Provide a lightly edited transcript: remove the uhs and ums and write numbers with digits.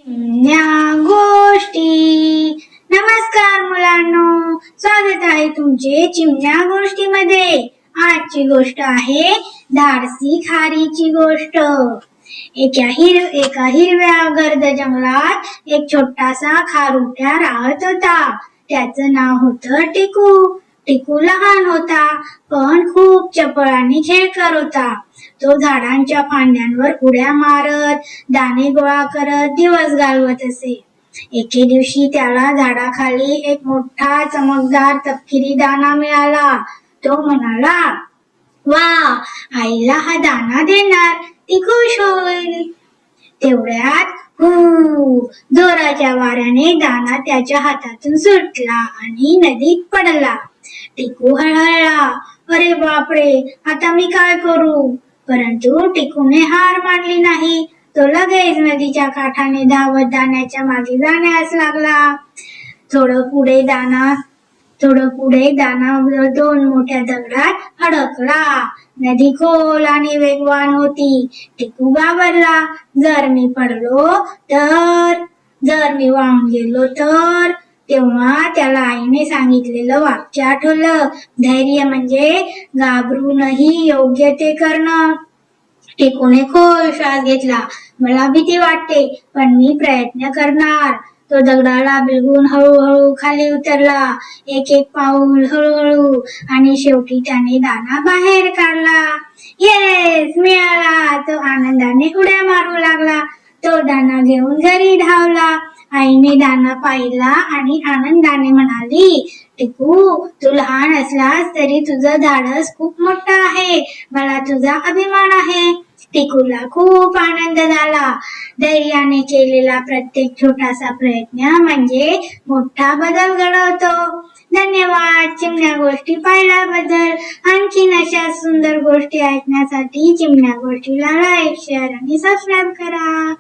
चिमण्या गोष्टी. नमस्कार मुलांनो, स्वागत आहे तुमचे चिमण्या गोष्टीमध्ये. आजची गोष्ट आहे धाडसी खारीची गोष्ट. एका हिरव्या गर्द जंगलात एक छोटासा खारुट्या राहत होता. त्याचं नाव होतं टिकू. टिकू लहान होता पण खूप चपळ आणि खेळकर होता. तो झाडांच्या फांद्यांवर उड्या मारत, दाणे गोळा करत दिवस घालवत असे. एके दिवशी त्याला झाडाखाली एक मोठा चमकदार तपकिरी दाणा मिळाला. तो म्हणाला, वा, आईला हा दाणा देणार, ती खुश होईल. तेवढ्यात जोराच्या वाऱ्याने दाणा त्याच्या हातातून सुटला आणि नदीत पडला. टिकू हळहळला, अरे बापरे, आता मी काय करू? परंतु टिकूने हार मानली नाही. तो लगेच नदीच्या काठाने धावत दाण्याच्या मागे जाण्यास लागला. थोडं पुढे दाणा दोन मोठ्या दगडात अडकला. नदी खोल आणि वेगवान होती. टिकू घाबरला, जर मी पडलो तर, जर मी वाहून गेलो तर. तेव्हा त्याला आईने सांगितलेलं वाक्य आठवलं, धैर्य म्हणजे घाबरूनही योग्य ते करणं. टिकूने खोल श्वास घेतला. मला भीती वाटते पण मी प्रयत्न करणार. तो दगडाला बिलगून हळूहळू खाली उतरला, एक एक पाऊल हळूहळू, आणि शेवटी त्याने दाणा बाहेर काढला. येस, मिळाला. तो आनंदाने उड्या मारू लागला. तो दाणा घेऊन घरी धावला. आईने दाणा पाहिला आणि आनंदाने म्हणाली, टिकू, तू लहान असलास तरी तुझं धाडस खूप मोठं आहे. मला तुझा अभिमान आहे. टिकूला खूप आनंद झाला. धैर्याने केलेला प्रत्येक छोटासा प्रयत्न म्हणजे मोठा बदल घडवतो. धन्यवाद चिमण्या गोष्टी पाहिल्याबद्दल. आणखीन अशा सुंदर गोष्टी ऐकण्यासाठी चिमण्या गोष्टीला लाईक, शेअर आणि सबस्क्राईब करा.